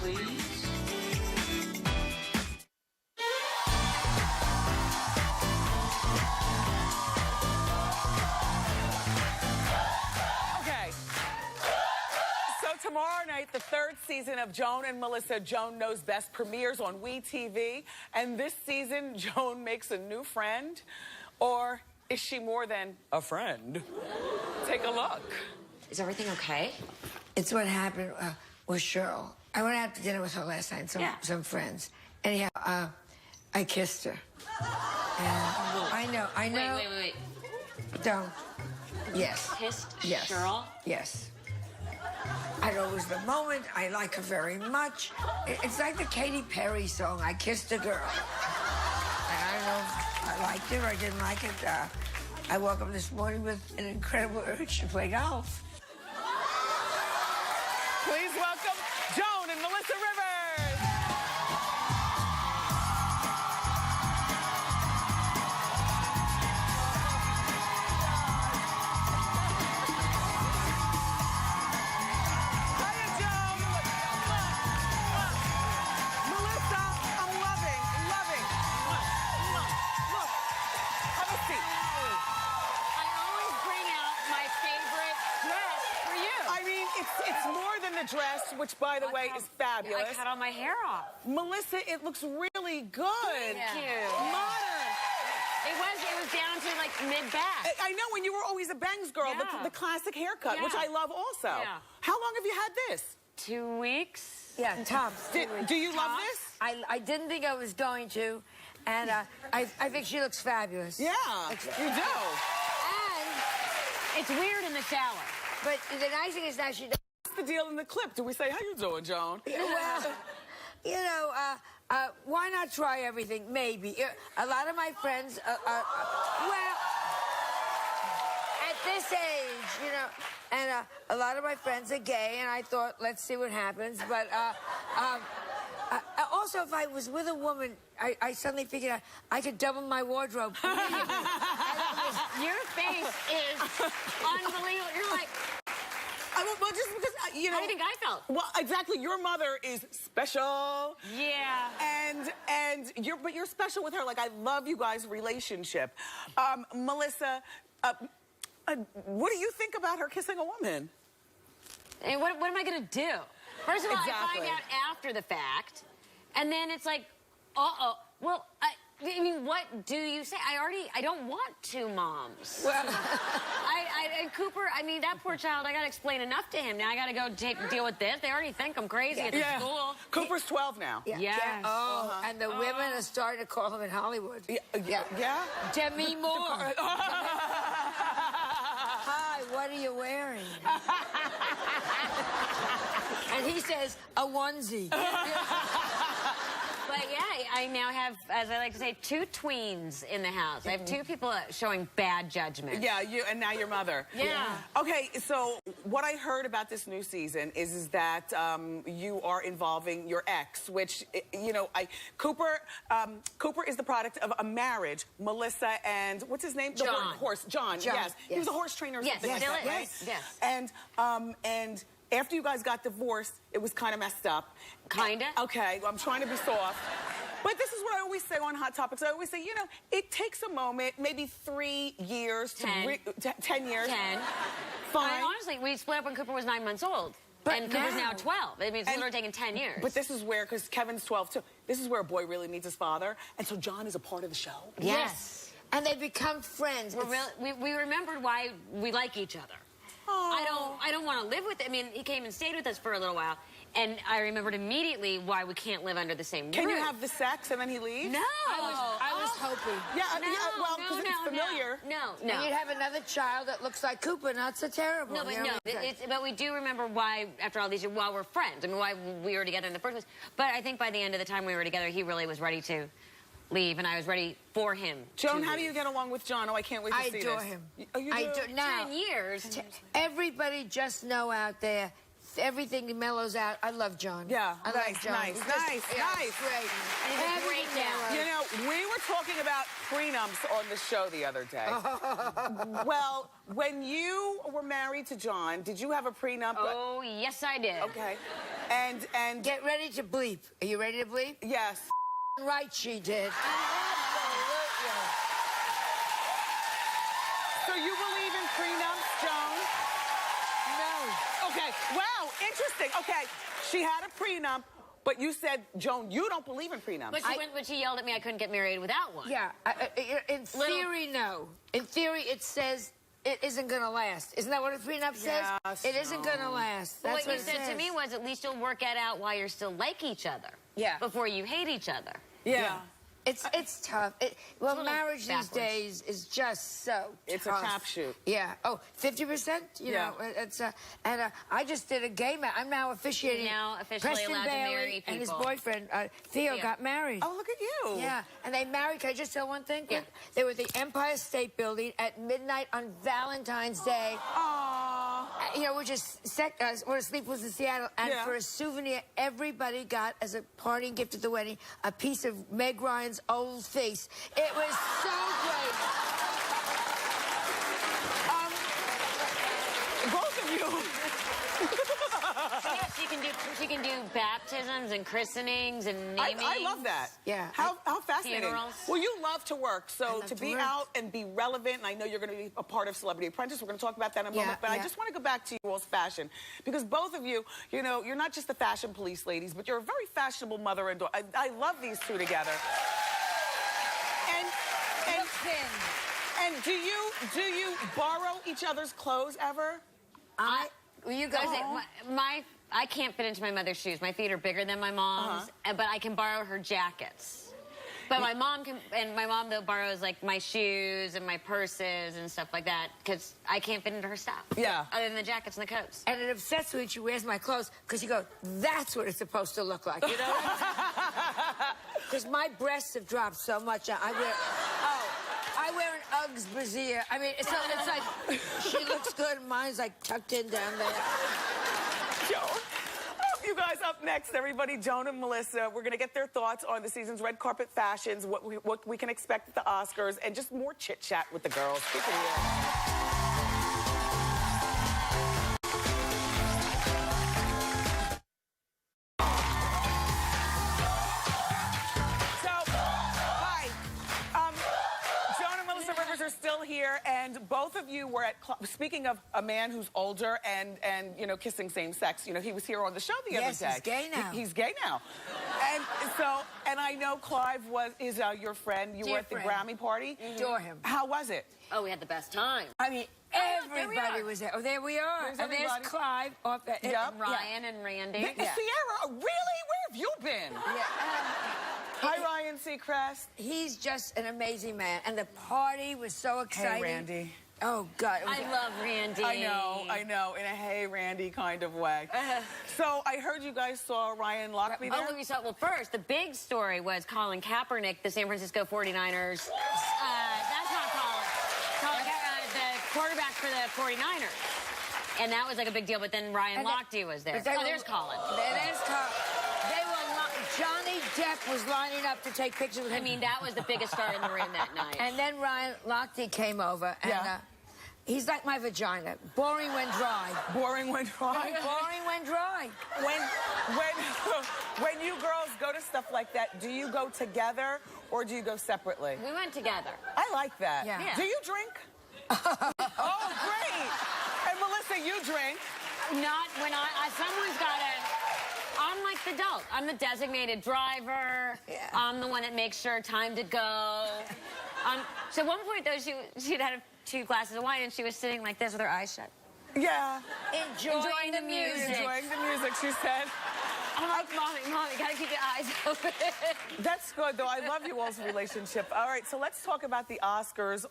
please. Okay. So tomorrow night, the third season of Joan and Melissa, Joan Knows Best, premieres on WeTV. And this season, Joan makes a new friend. Or is she more than a friend? Take a look. Is everything okay? It's what happened with Cheryl. I went out to dinner with her last night, some friends. Anyhow, I kissed her. And I know. Wait. Don't. Yes. Kissed Yes. Cheryl? Yes. I know it was the moment. I like her very much. It's like the Katy Perry song, I Kissed a Girl. And I don't know if I liked it or I didn't like it. I woke up this morning with an incredible urge to play golf. Please welcome Joan and Melissa Rivers. Hiya, Joan. Melissa, I'm loving. Look, have a seat. I always bring out my favorite dress for you. I mean, it's more than the dress, which, by the way, is fabulous. I cut all my hair off. Melissa, it looks really good. Thank you. Modern. It was down to like mid-back. I know, when you were always a bangs girl, Yeah. the classic haircut, Yeah. which I love also. Yeah. How long have you had this? 2 weeks. Yeah, tops. Do you love this? I didn't think I was going to, and I think she looks fabulous. Yeah, you do. And, It's weird in the shower. but the nice thing is that she does. What's the deal in the clip? Do we say, how you doing, Joan? Well, you know, why not try everything? Maybe. A lot of my friends, well, at this age, you know, and a lot of my friends are gay, and I thought, let's see what happens. But also, if I was with a woman, I suddenly figured out I could double my wardrobe. Your face is unbelievable. You're like, Well, just because, you know. how do you think I felt? Well, exactly. Your mother is special. Yeah. And you're special with her. Like, I love you guys' relationship. Melissa, what do you think about her kissing a woman? And what am I going to do? First of all, I Exactly. find out after the fact, and then it's like, uh-oh. Well, I mean, what do you say? I don't want two moms. Well, And Cooper, I mean, that poor child, I got to explain enough to him. Now I got to go deal with this. They already think I'm crazy at the school. Cooper's 12 now. yeah, Yes. yeah. Oh, and the women are starting to call him in Hollywood. Yeah? Demi Moore. Hi, what are you wearing? And he says, a onesie. But yeah, I now have, as I like to say, 2 tweens in the house. I have 2 people showing bad judgment. Yeah, you and now your mother. Yeah. Okay, so what I heard about this new season is that you are involving your ex, which, you know, Cooper is the product of a marriage. Melissa and what's his name? John. The horse. John. Yes. He was a horse trainer. Or Yes, something still like that, is. right? Yes. And after you guys got divorced, it was kind of messed up. Kinda? Okay, well, I'm trying to be soft. But this is what I always say on Hot Topics. I always say, you know, it takes a moment, maybe 3 years 10. 10 years. 10. Fine. Honestly, we split up when Cooper was 9 months old. But and Cooper's now now- 12. I mean, it's literally taken 10 years. But this is where, because Kevin's 12 too, this is where a boy really needs his father. And so John is a part of the show. Yes. And they become friends. We remembered why we like each other. I don't want to live with it. I mean, he came and stayed with us for a little while, and I remembered immediately why we can't live under the same roof. Can you have the sex and then he leaves? No. I was hoping. Yeah, well, because it's familiar. No. And you'd have another child that looks like Cooper, not so terrible. No, but you know no. what I'm saying? But we do remember why, after all these years, while we're friends. I mean, why we were together in the first place. But I think by the end of the time we were together, he really was ready to leave, and I was ready for him. Joan, how do you get along with John? Oh, I can't wait to see this. I adore him. Oh, you do? I do. Now, 10 years. everybody just know out there, everything mellows out. I love John. Yeah, I love nice, John. nice, He's nice. great. And he's a great Everything dad. You know, we were talking about prenups on the show the other day. Well, when you were married to John, did you have a prenup? Oh, yes, I did. Okay. And Get ready to bleep. Are you ready to bleep? yes. Right, she did. So you believe in prenups, Joan? No. Okay. Wow. Interesting. Okay. She had a prenup, but you said, Joan, you don't believe in prenups. But she yelled at me I couldn't get married without one. Yeah. In theory, no. In theory, it says it isn't going to last. Isn't that what a prenup says? Yes, it isn't going to last. Well, That's what you it said to says. me was at least you'll work it out while you're still like each other. Yeah. Before you hate each other. Yeah. It's tough. Well, Marriage backwards. these days is just so It's a tough. crapshoot. Yeah. Oh, 50%? You Yeah. know, it's I just did a gay match. I'm now officiating. You're now officially Preston allowed to Bailey marry and his people. boyfriend, Theo, Yeah. got married. Oh, look at you. Yeah, and they married. Can I just tell one thing? Yeah. They were at the Empire State Building at midnight on Valentine's Day. Aww. You know, which is one of Sleep was in Seattle, and Yeah. for a souvenir, everybody got as a parting gift at the wedding a piece of Meg Ryan's old face. It was so great. Both of you. Yeah, she can do baptisms and christenings and namings. I love that. Yeah. How fascinating. Funerals. Well, you love to work, so love to to be work. out and be relevant, and I know you're going to be a part of Celebrity Apprentice. We're going to talk about that in a moment, but I yeah. just want to go back to you all's fashion, because both of you, you know, you're not just the fashion police ladies, but you're a very fashionable mother and daughter. I love these two together. And do you borrow each other's clothes ever? You go home? I can't fit into my mother's shoes. My feet are bigger than my mom's, but I can borrow her jackets. But my mom can, and my mom though borrows like my shoes and my purses and stuff like that because I can't fit into her stuff. Yeah. Other than the jackets and the coats. And it upsets me when she wears my clothes because you go, that's what it's supposed to look like, you know? Because my breasts have dropped so much. I wear an Uggs brassiere. I mean, it's like she looks good, and mine's like tucked in down there. Joan. You guys, up next, everybody, Joan and Melissa. We're going to get their thoughts on the season's red carpet fashions, what we can expect at the Oscars, and just more chit-chat with the girls. Keep it here. Still here, and both of you were at, speaking of a man who's older and you know, kissing same sex, you know, he was here on the show the other day. Yes, he's gay now. He's gay now. And I know Clive is your friend. You Dear were at the friend. Grammy party. Adore him. How was it? Oh, we had the best time. I mean, look, there we everybody are. was there. Oh, there we are. There's And there's everybody. Clive. Yep. Ryan and Randy. Sierra, really? Where have you been? Hi, Ryan Seacrest. He's just an amazing man, and the party was so exciting. Hey, Randy. Oh, God. It was I love Randy. I know, in a hey, Randy kind of way. So I heard you guys saw Ryan Lochte there. Oh, we saw. Well, first, the big story was Colin Kaepernick, the San Francisco 49ers. That's not Colin. The quarterback for the 49ers. And that was like a big deal, but then Ryan Lochte was there. Oh, there's Colin. There's Colin. Johnny Depp was lining up to take pictures with him. I mean, that was the biggest star in the room that night. And then Ryan Lochte came over, and he's like my vagina. Boring when dry. Boring when dry. Boring when dry. When you girls go to stuff like that, do you go together or do you go separately? We went together. I like that. Yeah. Yeah. Do you drink? Oh, great. And Melissa, you drink. Not when someone's got to... I'm like the adult. I'm the designated driver. Yeah. I'm the one that makes sure time to go. So at one point, though, she'd had 2 glasses of wine, and she was sitting like this with her eyes shut. Yeah. Enjoying the music. Enjoying the music, she said. I'm like, Mommy, gotta keep your eyes open. That's good, though. I love you all's relationship. All right, so let's talk about the Oscars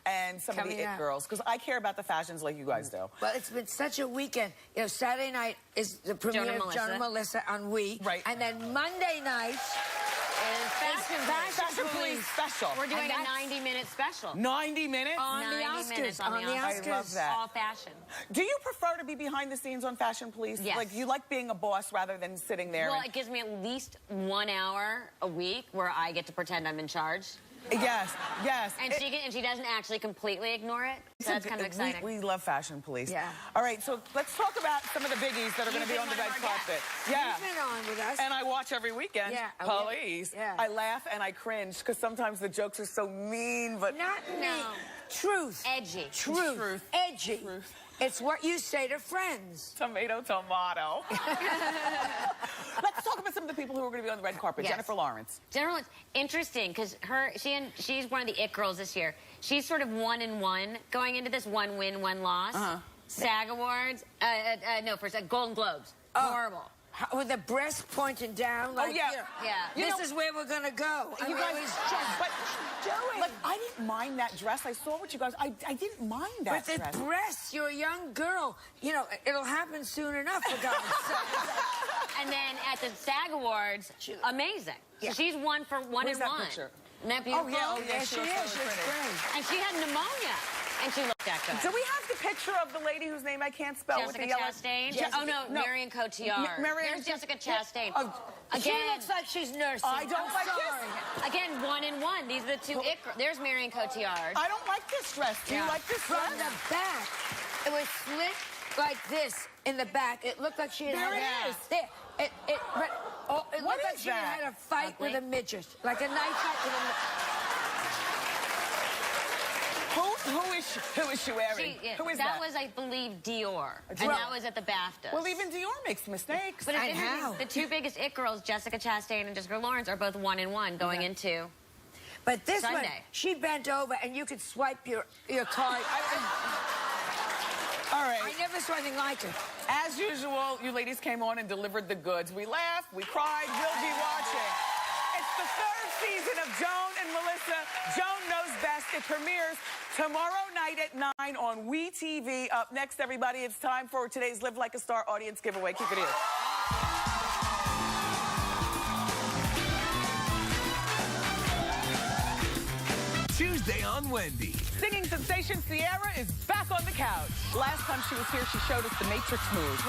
and some of the it girls, because I care about the fashions like you guys do. Well, it's been such a weekend. You know, Saturday night is the premiere of Joan and Melissa on We. Right. And then Monday night is Fashion Police special. We're doing a 90-minute special. 90 minutes? on the 90 Oscars. minutes on the Oscars. I love that. All fashion. Do you prefer to be behind the scenes on Fashion Police? Yes. Like, you like being a boss rather than sitting there? Well, it gives me at least 1 hour a week where I get to pretend I'm in charge. Yes, yes. And she doesn't actually completely ignore it. So that's kind of exciting. We love Fashion Police. Yeah. All right, so let's talk about some of the biggies that are going to be on the red carpet. Yeah. You've been on with us. And I watch every weekend. Yeah. Police. Yeah. I laugh and I cringe because sometimes the jokes are so mean, but... Not me. No. Truth. Edgy. Truth. Edgy. Truth. It's what you say to friends. Tomato. Let's talk about some of the people who are going to be on the red carpet. Yes. Jennifer Lawrence. Jennifer Lawrence, interesting, because she's one of the it girls this year. She's sort of 1-1 going into this, 1 win, 1 loss. SAG Awards, Golden Globes. Horrible. With the breast pointing down, like, yeah. Yeah. This is where we're gonna go. You guys, but I didn't mind that dress. I saw what you guys. I didn't mind that But dress. the breasts, you're a young girl. You know, it'll happen soon enough, for God's sake. And then at the SAG Awards, amazing. Yeah. So she's 1 for 1 Where's and that 1. picture? Isn't that beautiful? Yeah, she is. She's great. And she had pneumonia, and she looked that good. Do we have the picture of the lady whose name I can't spell with Jessica the yellow... Chastain? Oh, no, Marion Cotillard. Marion... There's Jessica Chastain. She looks like she's nursing. I don't like sorry. this. Again, 1 and 1. These are the two it girls. There's Marion Cotillard. I don't like this dress. Do you like this dress? From the back, it was slit like this in the back. It looked like she had There it had is. There. It What looked like is she that? had a fight Ugly. with a midget, like a knife fight with a midget. Who is she wearing? Who is that? That was, I believe, Dior. And Well- that was at the BAFTAs. Well, even Dior makes mistakes. But it's I interesting. know. The two biggest it girls, Jessica Chastain and Jessica Lawrence, are both 1 and 1 going into... But this one, Sunday. she bent over and you could swipe your card. All right. I never saw anything like it. As usual, you ladies came on and delivered the goods. We laughed, we cried, we'll be watching. It's the 3rd season of Joan and Melissa. Joan Knows Best. It premieres tomorrow night at 9 on WeTV. Up next, everybody, it's time for today's Live Like a Star audience giveaway. Keep it here. Tuesday on Wendy. Singing sensation Ciara is back on the couch. Last time she was here, she showed us the Matrix move.